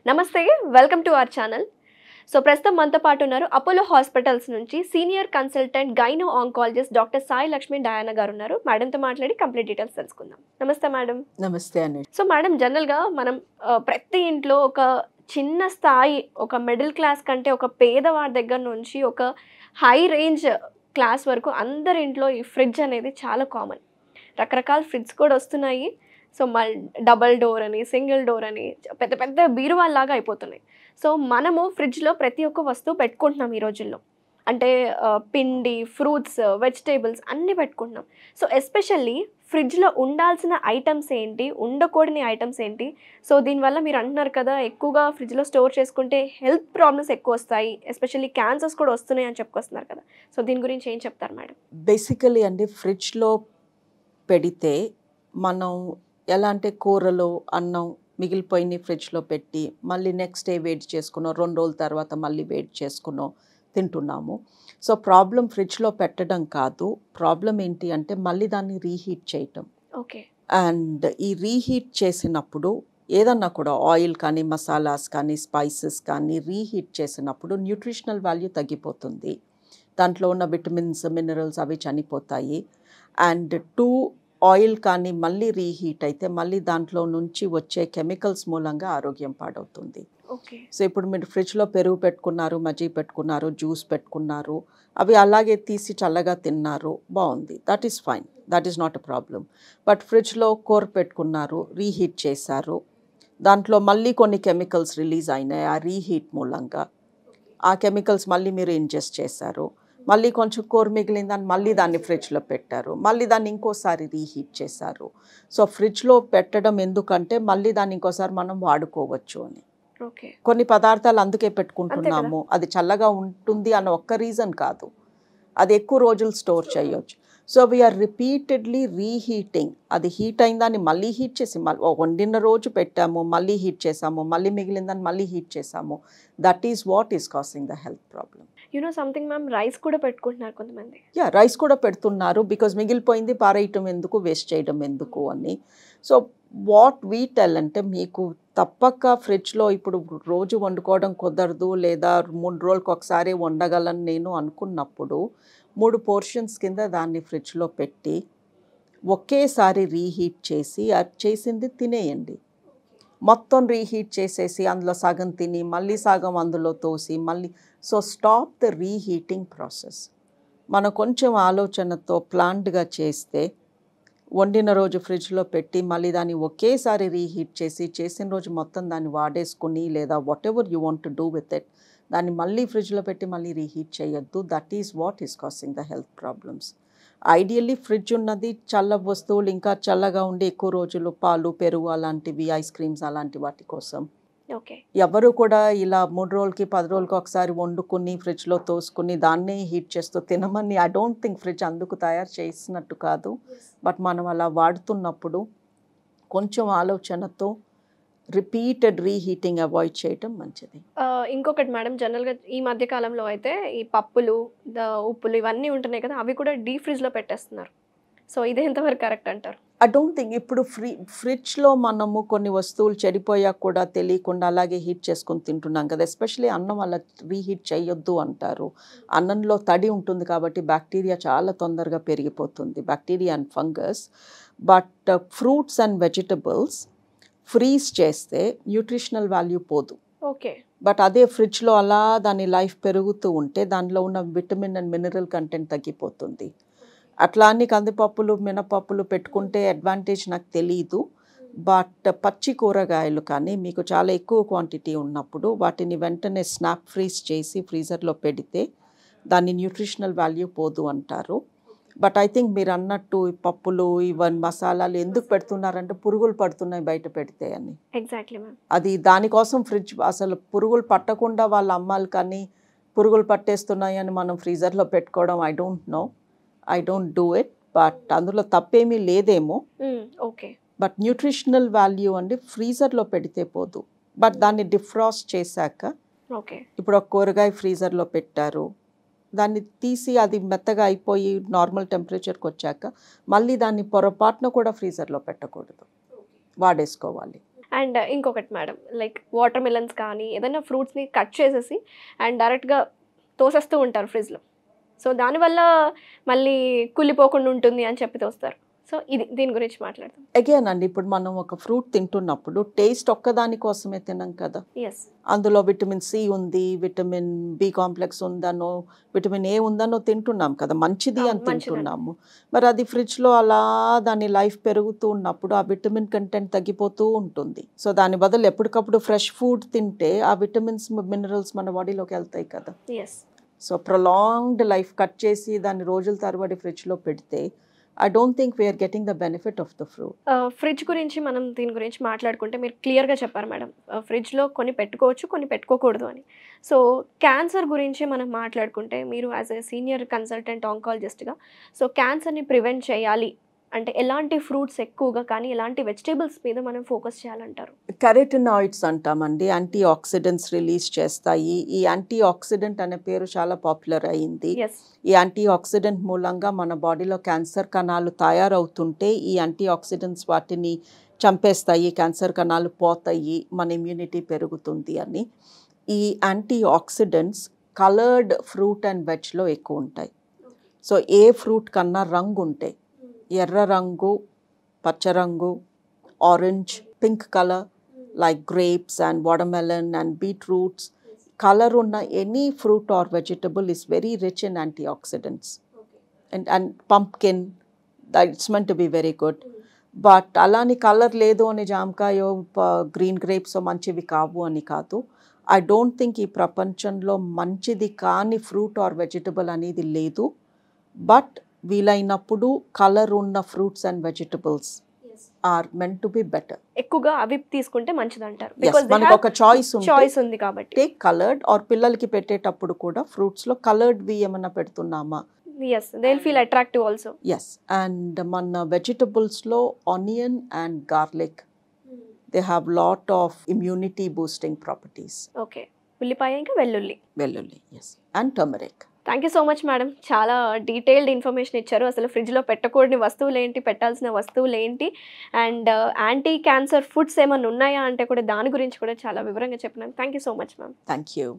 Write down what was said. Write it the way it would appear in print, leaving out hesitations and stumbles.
నమస్తే, welcome to our channel. So ప్రస్తుతం మనతో పాటు ఉన్నారు అపోలో హాస్పిటల్స్ నుంచి senior consultant gynae oncologist doctor Sai Lakshmi Diana గారు ఉన్నారు. మేడంతో మాట్లాడి కంప్లీట్ డీటెయిల్స్ తెలుసుకుందాం. నమస్తే మేడం. నమస్తే అండి. సో మేడం, జనరల్గా మనం ప్రతి ఇంట్లో ఒక చిన్న స్థాయి, ఒక మిడిల్ క్లాస్ కంటే ఒక పేదవాడి దగ్గర నుంచి ఒక హై రేంజ్ క్లాస్ వరకు అందరి ఇంట్లో ఈ ఫ్రిడ్జ్ అనేది చాలా కామన్. రకరకాల ఫ్రిడ్జ్ కూడా వస్తున్నాయి. సో డబల్ డోర్ అని, సింగిల్ డోర్ అని, పెద్ద పెద్ద బీరువాల్లాగా అయిపోతున్నాయి. సో మనము ఫ్రిడ్జ్లో ప్రతి ఒక్క వస్తువు పెట్టుకుంటున్నాం ఈ రోజుల్లో. అంటే పిండి, ఫ్రూట్స్, వెజిటేబుల్స్ అన్నీ పెట్టుకుంటున్నాం. సో ఎస్పెషల్లీ ఫ్రిడ్జ్లో ఉండాల్సిన ఐటమ్స్ ఏంటి, ఉండకూడని ఐటమ్స్ ఏంటి? సో దీనివల్ల మీరు అంటున్నారు కదా, ఎక్కువగా ఫ్రిడ్జ్లో స్టోర్ చేసుకుంటే హెల్త్ ప్రాబ్లమ్స్ ఎక్కువ వస్తాయి, ఎస్పెషల్లీ క్యాన్సర్స్ కూడా వస్తున్నాయి అని చెప్పుకొస్తున్నారు కదా. సో దీని గురించి ఏం చెప్తారు మేడం? బేసికలీ అండి, ఫ్రిడ్జ్లో పెడితే మనం ఎలా అంటే కూరలు, అన్నం మిగిలిపోయిన ఫ్రిడ్జ్లో పెట్టి మళ్ళీ నెక్స్ట్ డే వేడి చేసుకున్నాం, 2 రోజుల తర్వాత మళ్ళీ వేడి చేసుకున్నాం తింటున్నాము. సో ప్రాబ్లం ఫ్రిడ్జ్లో పెట్టడం కాదు, ప్రాబ్లం ఏంటి అంటే మళ్ళీ దాన్ని రీహీట్ చేయటం. ఓకే. అండ్ ఈ రీహీట్ చేసినప్పుడు ఏదన్నా కూడా ఆయిల్ కానీ, మసాలాస్ కానీ, స్పైసెస్ కానీ రీహీట్ చేసినప్పుడు న్యూట్రిషనల్ వాల్యూ తగ్గిపోతుంది. దాంట్లో ఉన్న విటమిన్స్, మినరల్స్ అవి చనిపోతాయి. అండ్ ఆయిల్ కానీ మళ్ళీ రీహీట్ అయితే మళ్ళీ దాంట్లో నుంచి వచ్చే కెమికల్స్ మూలంగా ఆరోగ్యం పాడవుతుంది. ఓకే. సో ఇప్పుడు మీరు ఫ్రిడ్జ్లో పెరుగు పెట్టుకున్నారు, మజ్జిగ పెట్టుకున్నారు, జ్యూస్ పెట్టుకున్నారు, అవి అలాగే తీసి చల్లగా తిన్నారు, బాగుంది, that is fine, that is not a problem. But ఫ్రిడ్జ్లో కూర పెట్టుకున్నారు, రీహీట్ చేశారు, దాంట్లో మళ్ళీ కొన్ని కెమికల్స్ రిలీజ్ అయినాయి ఆ రీహీట్ మూలంగా, ఆ కెమికల్స్ మళ్ళీ మీరు ఇంజెస్ట్ చేశారు, మళ్ళీ కొంచెం కూర మిగిలిందని మళ్ళీ దాన్ని ఫ్రిడ్జ్లో పెట్టారు, మళ్ళీ దాన్ని ఇంకోసారి రీహీట్ చేశారు. సో ఫ్రిడ్జ్లో పెట్టడం ఎందుకంటే మళ్ళీ దాన్ని ఇంకోసారి మనం వాడుకోవచ్చు అని. ఓకే. కొన్ని పదార్థాలు అందుకే పెట్టుకుంటున్నాము, అది చల్లగా ఉంటుంది అన్న ఒక్క రీజన్ కాదు, అది ఎక్కువ రోజులు స్టోర్ చేయొచ్చు. So we are repeatedly reheating. అది హీట్ అయిందాన్ని మళ్ళీ హీట్ చేసి వండిన రోజు పెట్టాము, మళ్ళీ హీట్ చేసాము, మళ్ళీ మిగిలిందని మళ్ళీ హీట్ చేసాము. That is what is causing the health problem. Something ma'am, rice కూడా పెట్టుకుంటున్నారు కొంతమంది. రైస్ కూడా పెడుతున్నారు, బికాజ్ మిగిలిపోయింది పారేయటం ఎందుకు, వేస్ట్ చేయడం ఎందుకు అని. సో వాట్ వీ టెల్ అంటే, మీకు తప్పక ఫ్రిడ్జ్లో ఇప్పుడు రోజు వండుకోవడం కుదరదు, లేదా 3 రోజులకు ఒకసారి వండగలను నేను అనుకున్నప్పుడు 3 పోర్షన్స్ కింద దాన్ని ఫ్రిడ్జ్లో పెట్టి ఒకేసారి రీహీట్ చేసి అది చేసింది తినేయండి. మొత్తం రీహీట్ చేసేసి అందులో సగం తిని మళ్ళీ సగం అందులో తోసి మళ్ళీ. So stop the reheating process. మనం కొంచెం ఆలోచనతో ప్లాన్డ్గా చేస్తే, వండిన రోజు ఫ్రిడ్జ్లో పెట్టి మళ్ళీ దాన్ని ఒకేసారి రీహీట్ చేసి చేసిన రోజు మొత్తం దాన్ని వాడేసుకుని, లేదా what ever you want to do with it, దాన్ని మళ్ళీ ఫ్రిడ్జ్లో పెట్టి మళ్ళీ రీహీట్ చేయొద్దు. That is what is causing the health problems. Ideally fridge ఉన్నది చల్ల వస్తువులు, ఇంకా చల్లగా ఉండి ఎక్కువ రోజులు పాలు, పెరుగు అలాంటివి, ఐస్ క్రీమ్స్ అలాంటి వాటి కోసం. ఓకే. ఎవరు కూడా ఇలా 3 రోజులకి 10 రోజులకి ఒకసారి వండుకుని ఫ్రిడ్జ్లో తోసుకుని దాన్నే హీట్ చేస్తూ తినమని, ఐ డోంట్ థింక్ ఫ్రిడ్జ్ అందుకు తయారు చేసినట్టు కాదు. బట్ మనం అలా వాడుతున్నప్పుడు కొంచెం ఆలోచనతో రిపీటెడ్ రీహీటింగ్ అవాయిడ్ చేయటం మంచిది. ఇంకొకటి మేడం, జనరల్గా ఈ మధ్య కాలంలో అయితే ఈ పప్పులు, ఉప్పులు ఇవన్నీ ఉంటున్నాయి కదా, అవి కూడా డీప్ ఫ్రిడ్జ్లో పెట్టేస్తున్నారు. సో ఇది ఎంతవరకు కరెక్ట్ అంటారు? I don't think. ఇప్పుడు ఫ్రిడ్జ్లో మనము కొన్ని వస్తువులు చెడిపోయాక కూడా తెలియకుండా అలాగే హీట్ చేసుకొని తింటున్నాం కదా. ఎస్పెషలీ అన్నం అలా రీహీట్ చేయొద్దు అంటారు. అన్నంలో తడి ఉంటుంది కాబట్టి బ్యాక్టీరియా చాలా తొందరగా పెరిగిపోతుంది, bacteria and fungus. But fruits and vegetables freeze చేస్తే న్యూట్రిషనల్ వాల్యూ పోదు. ఓకే. బట్ అదే ఫ్రిడ్జ్లో అలా దాని లైఫ్ పెరుగుతూ ఉంటే దానిలో ఉన్న విటమిన్ అండ్ మినరల్ కంటెంట్ తగ్గిపోతుంది. అట్లా అన్ని కందిపప్పులు, మినపప్పులు పెట్టుకుంటే అడ్వాంటేజ్ నాకు తెలీదు. బట్ పచ్చి కూరగాయలు కానీ మీకు చాలా ఎక్కువ క్వాంటిటీ ఉన్నప్పుడు వాటిని వెంటనే స్నాప్ ఫ్రీజ్ చేసి ఫ్రీజర్లో పెడితే దాని న్యూట్రిషనల్ వాల్యూ పోదు అంటారు. బట్ ఐ థింక్ మీరు అన్నట్టు ఈ పప్పులు, ఇవన్నీ మసాలాలు ఎందుకు పెడుతున్నారంటే పురుగులు పడుతున్నాయి బయట పెడితే అని. Exactly ma'am. అది దానికోసం ఫ్రిడ్జ్, అసలు పురుగులు పట్టకుండా వాళ్ళ అమ్మాలి, కానీ పురుగులు పట్టేస్తున్నాయి అని మనం ఫ్రీజర్లో పెట్టుకోవడం I don't do it. But అందులో తప్పేమీ లేదేమో. ఓకే. బట్ న్యూట్రిషనల్ వాల్యూ అండి ఫ్రీజర్లో పెడితే పోదు. బట్ దాన్ని డిఫ్రాస్ట్ చేశాక, ఓకే, ఇప్పుడు ఒక కూరగాయ ఫ్రీజర్లో పెట్టారు, దాన్ని తీసి అది మెత్తగా అయిపోయి నార్మల్ టెంపరేచర్కి వచ్చాక మళ్ళీ దాన్ని పొరపాటున కూడా ఫ్రీజర్లో పెట్టకూడదు, వాడేసుకోవాలి. అండ్ ఇంకొకటి మేడం, లైక్ వాటర్ మిలన్స్ కానీ ఏదైనా ఫ్రూట్స్ని కట్ చేసేసి అండ్ డైరెక్ట్గా తోసేస్తూ ఉంటారు ఫ్రిడ్జ్లో. సో దానివల్ల మళ్ళీ కుళ్ళిపోకుండా ఉంటుంది అని చెప్పి తోస్తారు. సో దీని గురించి మాట్లాడతాం. అగైన్ అండి, ఇప్పుడు మనం ఒక ఫ్రూట్ తింటున్నప్పుడు టేస్ట్ ఒక్కదాని కోసమే తినం కదా. ఎస్, అందులో విటమిన్ సి ఉంది, విటమిన్ బి కాంప్లెక్స్ ఉందనో, విటమిన్ ఏ ఉందనో తింటున్నాం కదా, మంచిది అని తింటున్నాము. మరి అది ఫ్రిడ్జ్లో అలా దాని లైఫ్ పెరుగుతూ ఉన్నప్పుడు ఆ విటమిన్ కంటెంట్ తగ్గిపోతూ ఉంటుంది. సో దాని బదులు ఎప్పటికప్పుడు ఫ్రెష్ ఫుడ్ తింటే ఆ విటమిన్స్ మినరల్స్ మన బాడీలోకి వెళ్తాయి కదా. Yes. So prolonged life cut చేసి దాన్ని రోజుల తరబడి ఫ్రిడ్జ్లో పెడితే I don't think we are getting the benefit of the fruit. Fridge గురించి మనం దీని గురించి మాట్లాడుకుంటే మీరు క్లియర్గా చెప్పారు మేడం, ఫ్రిడ్జ్లో కొన్ని పెట్టుకోవచ్చు కొన్ని పెట్టుకోకూడదు అని. సో క్యాన్సర్ గురించి మనం మాట్లాడుకుంటే మీరు యాజ్ ఎ సీనియర్ కన్సల్టెంట్ ఆంకాలజిస్ట్గా సో క్యాన్సర్ని ప్రివెంట్ చేయాలి అంటే ఎలాంటి ఫ్రూట్స్ ఎక్కువగా కానీ ఎలాంటి వెజిటేబుల్స్ మీద మనం ఫోకస్ చేయాలంటారు? కెరటినాయిడ్స్ అంటామండి, యాంటీ ఆక్సిడెంట్స్ రిలీజ్ చేస్తాయి. ఈ యాంటీ ఆక్సిడెంట్ అనే పేరు చాలా పాపులర్ అయింది. ఈ యాంటీ ఆక్సిడెంట్ మూలంగా మన బాడీలో క్యాన్సర్ కణాలు తయారవుతుంటే ఈ యాంటీ ఆక్సిడెంట్స్ వాటిని చంపేస్తాయి, క్యాన్సర్ కణాలు పోతాయి, మన ఇమ్యూనిటీ పెరుగుతుంది అని. ఈ antioxidants coloured fruit and వెజ్లో ఎక్కువ ఉంటాయి. సో ఏ ఫ్రూట్ కన్నా రంగు ఉంటాయి, ఎర్ర రంగు, పచ్చ రంగు, orange, pink colour like grapes and watermelon and beetroots, colour ఉన్న any fruit or vegetable is very rich in antioxidants. And pumpkin, that's meant to be very good. But అలాని కలర్ లేదు అని జామకాయో గ్రీన్ గ్రేప్స్ మంచివి కావు అని కాదు. I don't think ఈ ప్రపంచంలో మంచిది కాని ఫ్రూట్ ఆర్ వెజిటబుల్ అనేది లేదు. బట్ వీలైనప్పుడు కలర్ ఉన్న fruits and vegetables are meant to be better. ఎక్కువగా అవి తీసుకుంటే మంచిది అంటారు. మనకు ఒక చాయిస్ ఉంది కాబట్టి టేక్ కలర్డ్. ఆర్ పిల్లలకి పెట్టేటప్పుడు కూడా ఫ్రూట్స్ లో కలర్డ్ వి ఏమన్నా పెడుతున్నామా? Yes, they'll feel attractive also. Yes, and మన vegetables లో onion and garlic, they have lot of immunity boosting properties. Okay, ఉల్లిపాయ ఇంకా వెల్లుల్లి. Yes, and turmeric. Thank you so much madam, చాలా డీటెయిల్డ్ ఇన్ఫర్మేషన్ ఇచ్చారు. అసలు ఫ్రిడ్జ్లో పెట్టకూడని వస్తువులు ఏంటి, పెట్టాల్సిన వస్తువులు ఏంటి, అండ్ యాంటీ క్యాన్సర్ ఫుడ్స్ ఏమైనా ఉన్నాయా అంటే కూడా దాని గురించి కూడా చాలా వివరంగా చెప్పినాను. Thank you so much ma'am. Thank you.